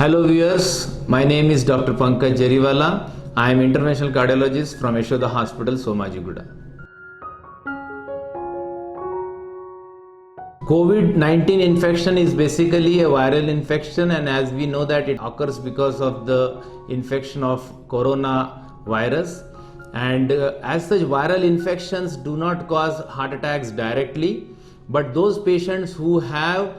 Hello viewers, my name is Dr. Pankaj Jariwala. I am interventional cardiologist from Yashoda Hospital, Somajiguda. COVID-19 infection is basically a viral infection, and as we know that it occurs because of the infection of coronavirus, and as such viral infections do not cause heart attacks directly, but those patients who have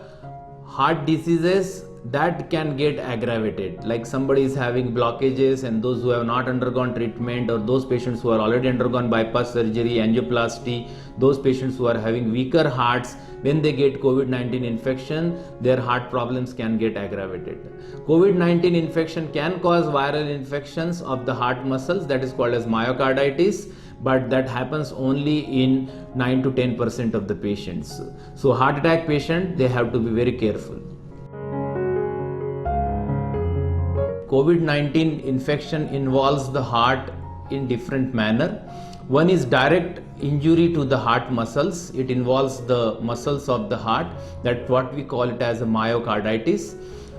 heart diseases that can get aggravated, like somebody is having blockages, and those who have not undergone treatment, or those patients who are already undergone bypass surgery, angioplasty, those patients who are having weaker hearts, when they get COVID-19 infection, their heart problems can get aggravated. COVID-19 infection can cause viral infections of the heart muscles, that is called as myocarditis, but that happens only in 9 to 10% of the patients. So heart attack patient, they have to be very careful. COVID-19 infection involves the heart in different manner. One is direct injury to the heart muscles. It involves the muscles of the heart, that's what we call it as a myocarditis.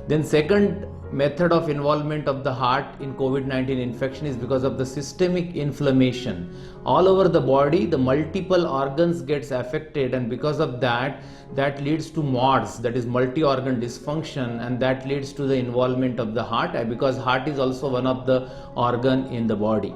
Then second method of involvement of the heart in COVID-19 infection is because of the systemic inflammation. All over the body, the multiple organs gets affected, and because of that leads to MODS, that is multi-organ dysfunction, and that leads to the involvement of the heart, because heart is also one of the organ in the body.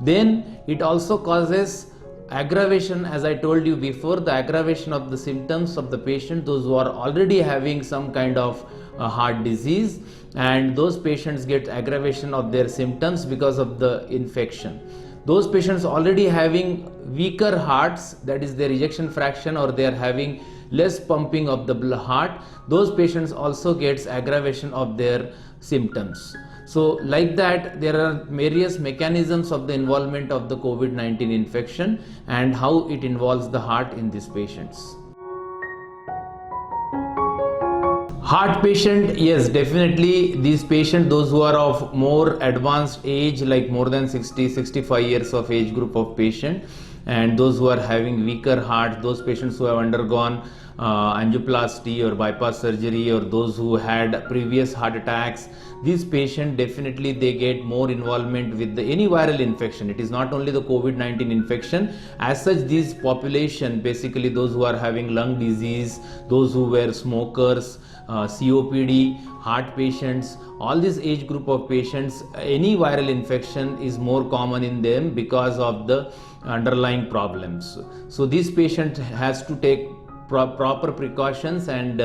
Then it also causes aggravation, as I told you before, the aggravation of the symptoms of the patient, those who are already having some kind of heart disease, and those patients get aggravation of their symptoms because of the infection. Those patients already having weaker hearts, that is their ejection fraction, or they are having less pumping of the heart, those patients also gets aggravation of their symptoms. So like that, there are various mechanisms of the involvement of the COVID-19 infection and how it involves the heart in these patients. Heart patient, yes, definitely these patients, those who are of more advanced age, like more than 60-65 years of age group of patient, and those who are having weaker heart, those patients who have undergone angioplasty or bypass surgery, or those who had previous heart attacks, these patients definitely they get more involvement with any viral infection. It is not only the COVID-19 infection. As such, this population, basically those who are having lung disease, those who were smokers, COPD, heart patients, all this age group of patients, any viral infection is more common in them because of the underlying problems. So this patient has to take proper precautions, and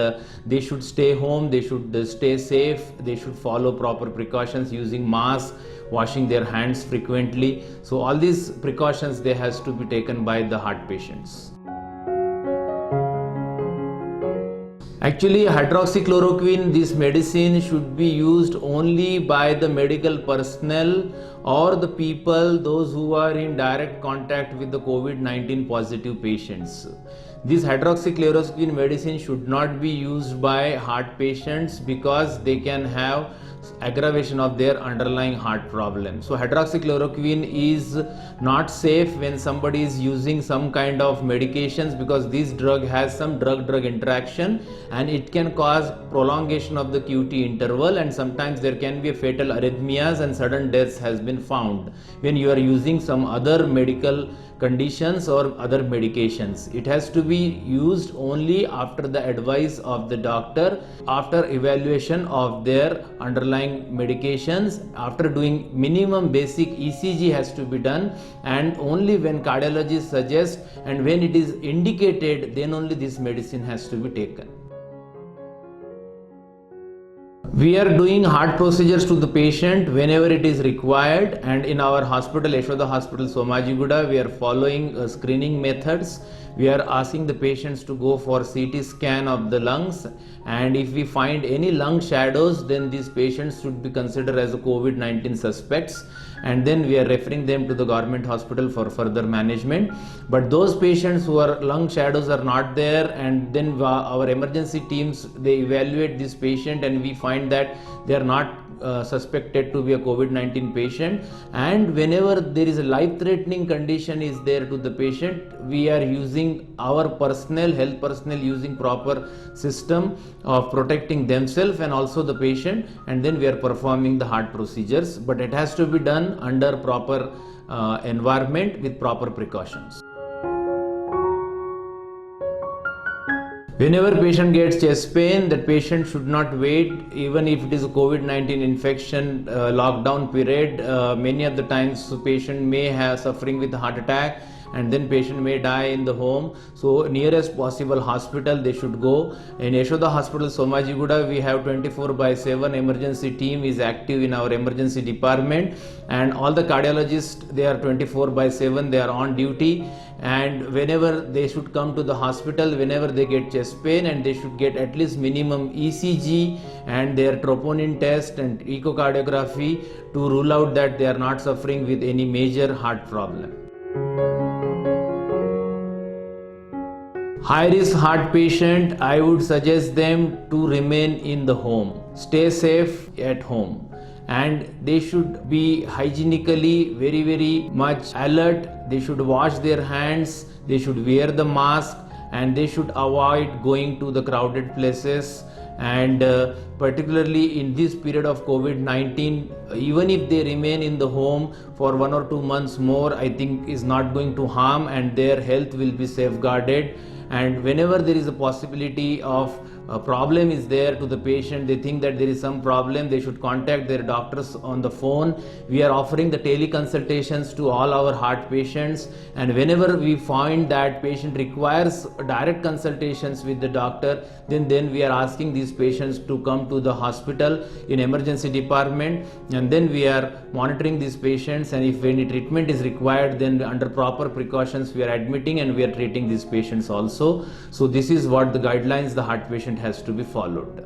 they should stay home, they should stay safe, they should follow proper precautions using mask, washing their hands frequently. So all these precautions, they has to be taken by the heart patients. Actually, hydroxychloroquine, this medicine should be used only by the medical personnel or the people, those who are in direct contact with the COVID-19 positive patients. This hydroxychloroquine medicine should not be used by heart patients because they can have aggravation of their underlying heart problem. So hydroxychloroquine is not safe when somebody is using some kind of medications, because this drug has some drug-drug interaction, and it can cause prolongation of the QT interval, and sometimes there can be fatal arrhythmias and sudden deaths has been found when you are using some other medical conditions or other medications. It has to be used only after the advice of the doctor, after evaluation of their underlying medications, after doing minimum basic ECG has to be done, and only when cardiologist suggests and when it is indicated, then only this medicine has to be taken. We are doing heart procedures to the patient whenever it is required, and in our hospital, Yashoda Hospital, Somajiguda, we are following screening methods. We are asking the patients to go for CT scan of the lungs, and if we find any lung shadows, then these patients should be considered as COVID-19 suspects, and then we are referring them to the government hospital for further management. But those patients who are lung shadows are not there, and then our emergency teams, they evaluate this patient, and we find that they are not suspected to be a COVID-19 patient, and whenever there is a life-threatening condition is there to the patient, we are using our health personnel using proper system of protecting themselves and also the patient, and then we are performing the heart procedures, but it has to be done under proper environment with proper precautions. Whenever patient gets chest pain, that patient should not wait, even if it is a COVID-19 infection lockdown period. Many of the times patient may have suffering with heart attack, and then patient may die in the home. So nearest possible hospital they should go. In Yashoda Hospital, Somajiguda, we have 24/7 emergency team is active in our emergency department, and all the cardiologists, they are 24/7, they are on duty, and whenever they should come to the hospital whenever they get chest pain, and they should get at least minimum ECG and their troponin test and echocardiography to rule out that they are not suffering with any major heart problem. High risk heart patient, I would suggest them to remain in the home, stay safe at home, and they should be hygienically very much alert. They should wash their hands, they should wear the mask, and they should avoid going to the crowded places. And particularly in this period of COVID-19, even if they remain in the home for 1 or 2 months more, I think is not going to harm, and their health will be safeguarded. And whenever there is a possibility of a problem is there to the patient, they think that there is some problem, they should contact their doctors on the phone. We are offering the teleconsultations to all our heart patients, and whenever we find that patient requires direct consultations with the doctor, then we are asking these patients to come to the hospital in emergency department, and then we are monitoring these patients, and if any treatment is required, then under proper precautions we are admitting and we are treating these patients also. So this is what the guidelines the heart patient has to be followed.